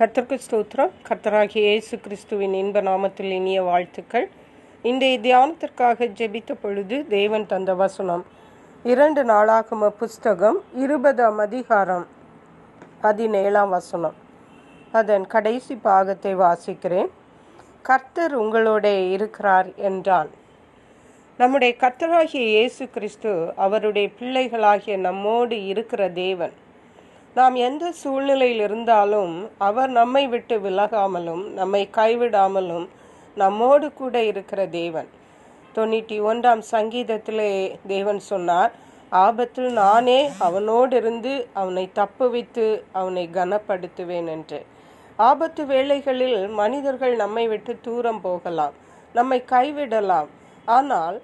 கர்த்தருக்கு ஸ்தோத்திரம். கர்த்தராகிய இயேசு கிறிஸ்துவின் இன்ப நாமத்தில் இனிய வாழ்த்துக்கள். இன்றைய தியானத்திற்காக ஜெபித்த பொழுது தேவன் தந்த வசனம் 2 நாளாகம புஸ்தகம் 20ஆம் அதிகாரம் 17ஆம் வசனம். அதன் கடைசி பாகத்தை வாசிக்கிறேன். கர்த்தர் உங்களோட இருக்கிறார் என்றான். நம்முடைய கர்த்தராகிய இயேசு கிறிஸ்து அவருடைய பிள்ளைகளாகிய நம்மோடு இருக்கிற தேவன். நாம் எந்த சூழ்நிலையில் இருந்தாலும் அவர் நம்மை விட்டு விலகாமலும் நம்மை கைவிடாமலும் நம்மோடு கூட இருக்கிற தேவன். 91ஆம் சங்கீதத்திலே தேவன் சொன்னார், ஆபத்தில் நானே அவனோடு இருந்து அவனை தப்புவித்து அவனை கனப்படுத்துவேன் என்று. ஆபத்து வேளைகளில் மனிதர்கள் நம்மை விட்டு தூரம் போகலாம், நம்மை கைவிடலாம். ஆனால்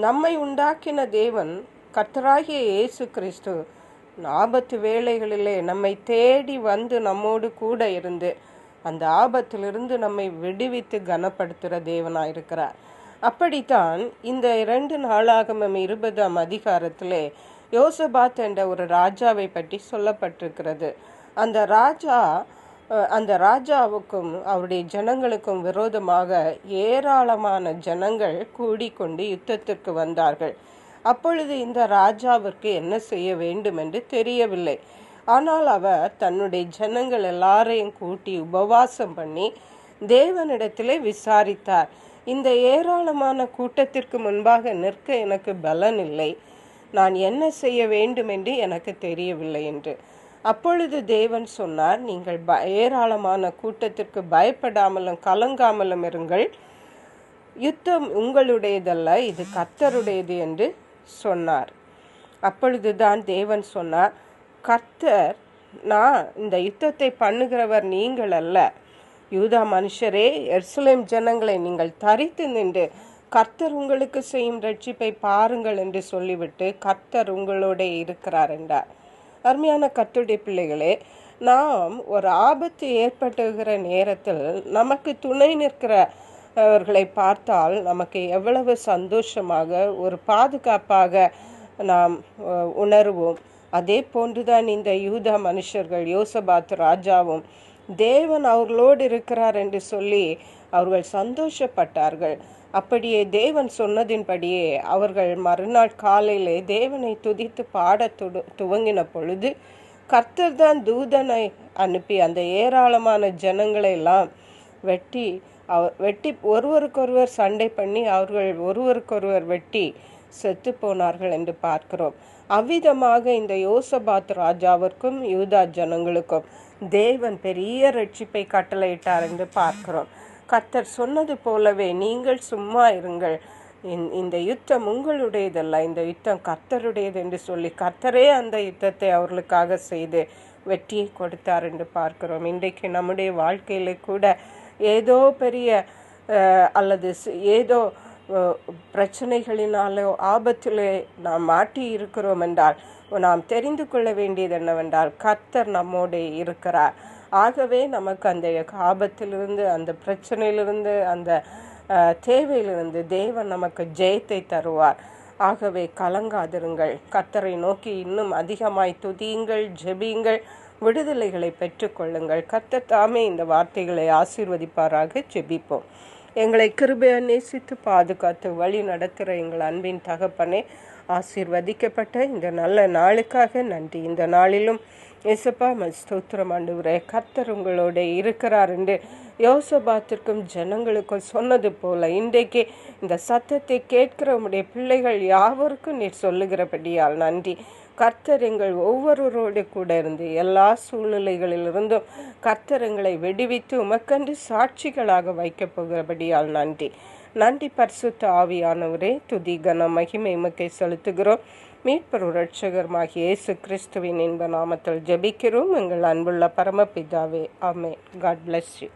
நம்மை உண்டாக்கின தேவன் கர்த்தராகிய இயேசு கிறிஸ்து ஆபத்து வேளைகளிலே நம்மை தேடி வந்து நம்மோடு கூட இருந்து அந்த ஆபத்திலிருந்து நம்மை விடுவித்து கனப்படுத்துகிற தேவனாயிருக்கிறார். அப்படித்தான் இந்த 2 நாளாகமம் 20ஆம் அதிகாரத்திலே யோசபாத் என்ற ஒரு ராஜாவை பற்றி சொல்லப்பட்டிருக்கிறது. அந்த ராஜாவுக்கும் அவருடைய ஜனங்களுக்கும் விரோதமாக ஏராளமான ஜனங்கள் கூடிக்கொண்டு யுத்தத்திற்கு வந்தார்கள். அப்பொழுது இந்த ராஜாவிற்கு என்ன செய்ய வேண்டும் என்று தெரியவில்லை. ஆனால் அவர் தன்னுடைய ஜனங்கள் எல்லாரையும் கூட்டி உபவாசம் பண்ணி தேவனிடத்திலே விசாரித்தார். இந்த ஏராளமான கூட்டத்திற்கு முன்பாக நிற்க எனக்கு பலன் இல்லை, நான் என்ன செய்ய வேண்டும் என்று எனக்கு தெரியவில்லை என்று. அப்பொழுது தேவன் சொன்னார், நீங்கள் ஏராளமான கூட்டத்திற்கு பயப்படாமலும் கலங்காமலும் இருங்கள், யுத்தம் உங்களுடையதல்ல, இது கர்த்தருடையது என்று சொன்னார். அப்பொழுதுதான் தேவன் சொன்னார், கர்த்தர், நான் இந்த யுத்தத்தை பண்ணுகிறவர் நீங்கள் அல்ல, யூதா மனுஷரே, எருசலேம் ஜனங்களை நீங்கள் தரித்து நின்று கர்த்தர் உங்களுக்கு செய்யும் ரட்சிப்பை பாருங்கள் என்று சொல்லிவிட்டு கர்த்தர் உங்களோட இருக்கிறார் என்றார். அருமையான கர்த்தருடைய பிள்ளைகளே, நாம் ஒரு ஆபத்து ஏற்பட்டுகிற நேரத்தில் நமக்கு துணை நிற்கிற அவர்களை பார்த்தால் நமக்கு எவ்வளவு சந்தோஷமாக ஒரு பாதுகாப்பாக நாம் உணர்வோம். அதே போன்றுதான் இந்த யூதா மனுஷர்கள், யோசபாத் ராஜாவும் தேவன் அவர்களோடு இருக்கிறார் என்று சொல்லி அவர்கள் சந்தோஷப்பட்டார்கள். அப்படியே தேவன் சொன்னதின்படியே அவர்கள் மறுநாள் காலையிலே தேவனை துதித்து பாட துவங்கின பொழுது கர்த்தர் தான் தூதனை அனுப்பி அந்த ஏராளமான ஜனங்களை எல்லாம் வெட்டி ஒருவருக்கொருவர் சண்டை பண்ணி அவர்கள் ஒருவருக்கொருவர் வெட்டி செத்து போனார்கள் என்று பார்க்கிறோம். அவ்விதமாக இந்த யோசபாத் ராஜாவிற்கும் யூதா ஜனங்களுக்கும் தேவன் பெரிய ரட்சிப்பை கட்டளையிட்டார் என்று பார்க்கிறோம். கர்த்தர் சொன்னது போலவே நீங்கள் சும்மா இருங்கள், இந்த யுத்தம் உங்களுடையதல்ல, இந்த யுத்தம் கர்த்தருடையது என்று சொல்லி கர்த்தரே அந்த யுத்தத்தை அவர்களுக்காக செய்து வெற்றியை கொடுத்தார் என்று பார்க்கிறோம். இன்றைக்கு நம்முடைய வாழ்க்கையில கூட ஏதோ பெரிய அல்லது ஏதோ பிரச்சனைகளினாலோ ஆபத்திலே நாம் மாட்டி இருக்கிறோம் என்றால் நாம் தெரிந்து கொள்ள வேண்டியது என்னவென்றால் கர்த்தர் நம்மோடு இருக்கிறார். ஆகவே நமக்கு அந்த ஆபத்திலிருந்து, அந்த பிரச்சனையிலிருந்து, அந்த தேவையிலிருந்து தேவன் நமக்கு ஜெயத்தை தருவார். ஆகவே கலங்காதிருங்கள், கர்த்தரை நோக்கி இன்னும் அதிகமாய் துதியுங்கள், ஜெபியுங்கள், விடுதலைகளை பெற்றுக்கொள்ளுங்கள். கர்த்தர் தாமே இந்த வார்த்தைகளை ஆசீர்வதிப்பாராக. ஜெபிப்போம். எங்களை கிருபையா நேசித்து பாதுகாத்து வழி நடத்துகிற எங்கள் அன்பின் தகப்பனே, ஆசீர்வதிக்கப்பட்ட இந்த நல்ல நாளுக்காக நன்றி. இந்த நாளிலும் இயேசுப்பா ஸ்தோத்திரம் ஆண்டவரே, கர்த்தர் உங்களோட இருக்கிறார் என்று யோசபாத்திற்கும் ஜனங்களுக்கும் சொன்னது போல இன்றைக்கு இந்த சத்தத்தை கேட்கிற உம்முடைய பிள்ளைகள் யாவருக்கும் நீர் சொல்லுகிறபடியால் நன்றி. கர்த்தர் எங்கள் ஒவ்வொருவரோடு கூட இருந்து எல்லா சூழ்நிலைகளிலிருந்தும் கர்த்தர் எங்களை விடுவித்து உமக்கன்று சாட்சிகளாக வைக்கப் போகிறபடியால் நன்றி. நன்றி பரிசுத்த ஆவியானவரே, துதி கன மகிமை உமக்கை செலுத்துகிறோம். மீட்பர் இரட்சகருமாகிய இயேசு கிறிஸ்துவின் இன்ப நாமத்தில் ஜெபிக்கிறோம் எங்கள் அன்புள்ள பரமபிதாவே. ஆமென். God bless you.